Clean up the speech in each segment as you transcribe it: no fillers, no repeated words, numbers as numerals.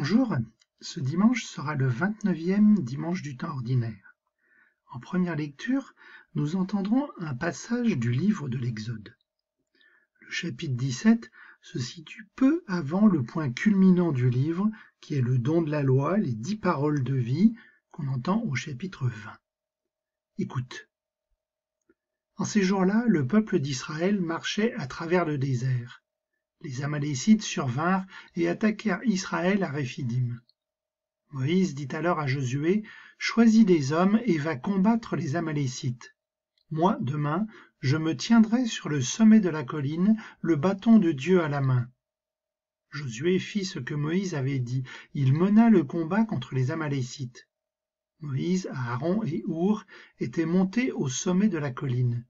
Bonjour, ce dimanche sera le 29e dimanche du temps ordinaire. En première lecture, nous entendrons un passage du livre de l'Exode. Le chapitre 17 se situe peu avant le point culminant du livre, qui est le don de la loi, les 10 paroles de vie, qu'on entend au chapitre 20. Écoute. En ces jours-là, le peuple d'Israël marchait à travers le désert. Les Amalécites survinrent et attaquèrent Israël à Réphidim. Moïse dit alors à Josué, « Choisis des hommes et va combattre les Amalécites. Moi, demain, je me tiendrai sur le sommet de la colline, le bâton de Dieu à la main. » Josué fit ce que Moïse avait dit. Il mena le combat contre les Amalécites. Moïse, Aaron et Our étaient montés au sommet de la colline.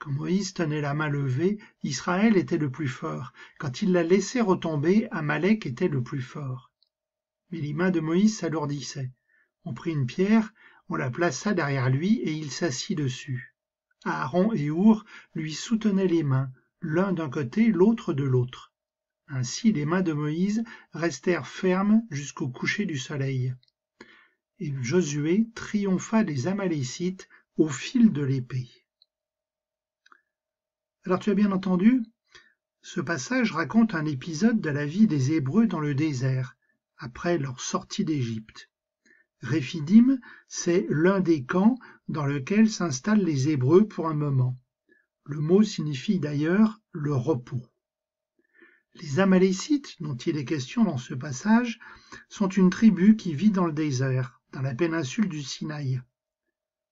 Quand Moïse tenait la main levée, Israël était le plus fort. Quand il la laissait retomber, Amalek était le plus fort. Mais les mains de Moïse s'alourdissaient. On prit une pierre, on la plaça derrière lui et il s'assit dessus. Aaron et Our lui soutenaient les mains, l'un d'un côté, l'autre de l'autre. Ainsi les mains de Moïse restèrent fermes jusqu'au coucher du soleil. Et Josué triompha des Amalécites au fil de l'épée. Alors tu as bien entendu, ce passage raconte un épisode de la vie des Hébreux dans le désert, après leur sortie d'Égypte. Réphidim, c'est l'un des camps dans lequel s'installent les Hébreux pour un moment. Le mot signifie d'ailleurs le repos. Les Amalécites, dont il est question dans ce passage, sont une tribu qui vit dans le désert, dans la péninsule du Sinaï.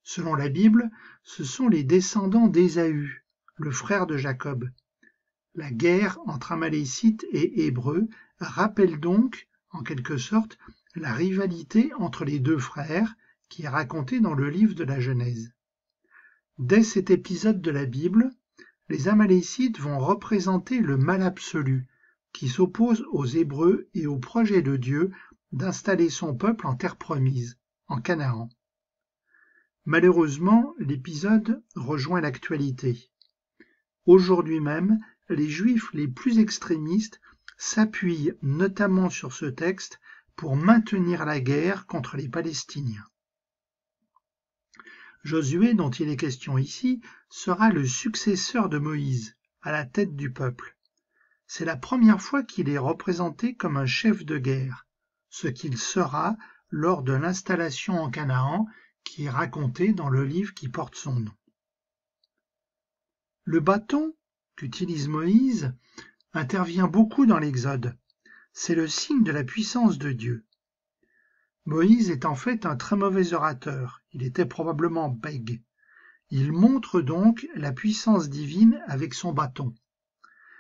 Selon la Bible, ce sont les descendants d'Ésaü, le frère de Jacob. La guerre entre Amalécites et Hébreux rappelle donc, en quelque sorte, la rivalité entre les deux frères qui est racontée dans le livre de la Genèse. Dès cet épisode de la Bible, les Amalécites vont représenter le mal absolu qui s'oppose aux Hébreux et au projet de Dieu d'installer son peuple en terre promise, en Canaan. Malheureusement, l'épisode rejoint l'actualité. Aujourd'hui même, les Juifs les plus extrémistes s'appuient notamment sur ce texte pour maintenir la guerre contre les Palestiniens. Josué, dont il est question ici, sera le successeur de Moïse, à la tête du peuple. C'est la première fois qu'il est représenté comme un chef de guerre, ce qu'il sera lors de l'installation en Canaan qui est raconté dans le livre qui porte son nom. Le bâton qu'utilise Moïse intervient beaucoup dans l'Exode. C'est le signe de la puissance de Dieu. Moïse est en fait un très mauvais orateur. Il était probablement bègue. Il montre donc la puissance divine avec son bâton.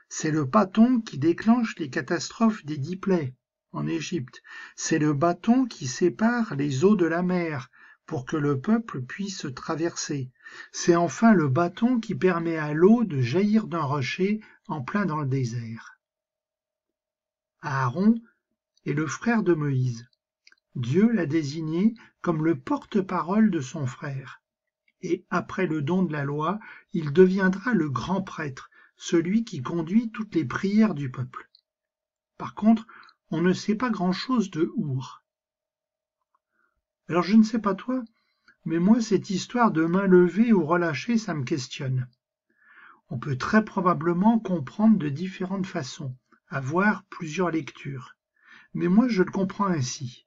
C'est le bâton qui déclenche les catastrophes des 10 plaies en Égypte. C'est le bâton qui sépare les eaux de la mer pour que le peuple puisse traverser. C'est enfin le bâton qui permet à l'eau de jaillir d'un rocher en plein dans le désert. Aaron est le frère de Moïse. Dieu l'a désigné comme le porte-parole de son frère. Et après le don de la loi, il deviendra le grand prêtre, celui qui conduit toutes les prières du peuple. Par contre, on ne sait pas grand-chose de Our. Alors je ne sais pas toi, mais moi cette histoire de main levée ou relâchée, ça me questionne. On peut très probablement comprendre de différentes façons, avoir plusieurs lectures. Mais moi je le comprends ainsi.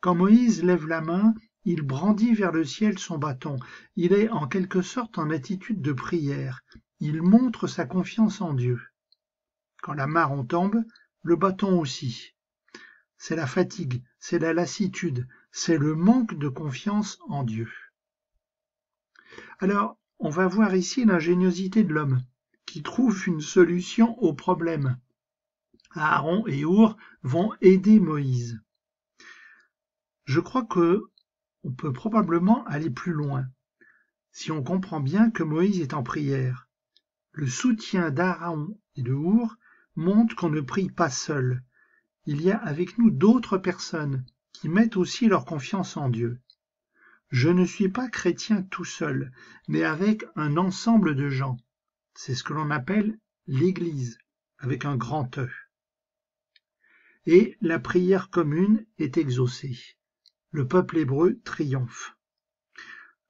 Quand Moïse lève la main, il brandit vers le ciel son bâton. Il est en quelque sorte en attitude de prière. Il montre sa confiance en Dieu. Quand la main retombe, le bâton aussi. C'est la fatigue, c'est la lassitude, c'est le manque de confiance en Dieu. Alors, on va voir ici l'ingéniosité de l'homme, qui trouve une solution au problème. Aaron et Our vont aider Moïse. Je crois que on peut probablement aller plus loin, si on comprend bien que Moïse est en prière. Le soutien d'Aaron et de Our montre qu'on ne prie pas seul. Il y a avec nous d'autres personnes qui mettent aussi leur confiance en Dieu. Je ne suis pas chrétien tout seul, mais avec un ensemble de gens. C'est ce que l'on appelle l'Église, avec un grand E. et la prière commune est exaucée. Le peuple hébreu triomphe.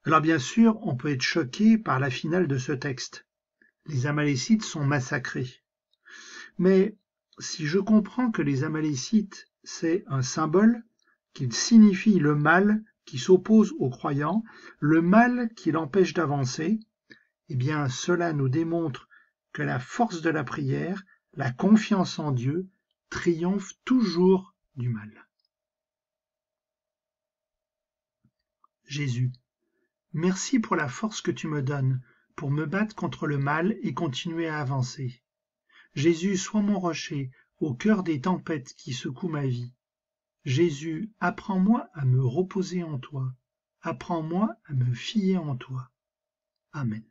Alors bien sûr, on peut être choqué par la finale de ce texte. Les Amalécites sont massacrés. Mais si je comprends que les Amalécites, c'est un symbole, qu'ils signifient le mal qui s'oppose aux croyants, le mal qui l'empêche d'avancer, eh bien cela nous démontre que la force de la prière, la confiance en Dieu, triomphe toujours du mal. Jésus, merci pour la force que tu me donnes pour me battre contre le mal et continuer à avancer. Jésus, sois mon rocher au cœur des tempêtes qui secouent ma vie. Jésus, apprends-moi à me reposer en toi. Apprends-moi à me fier en toi. Amen.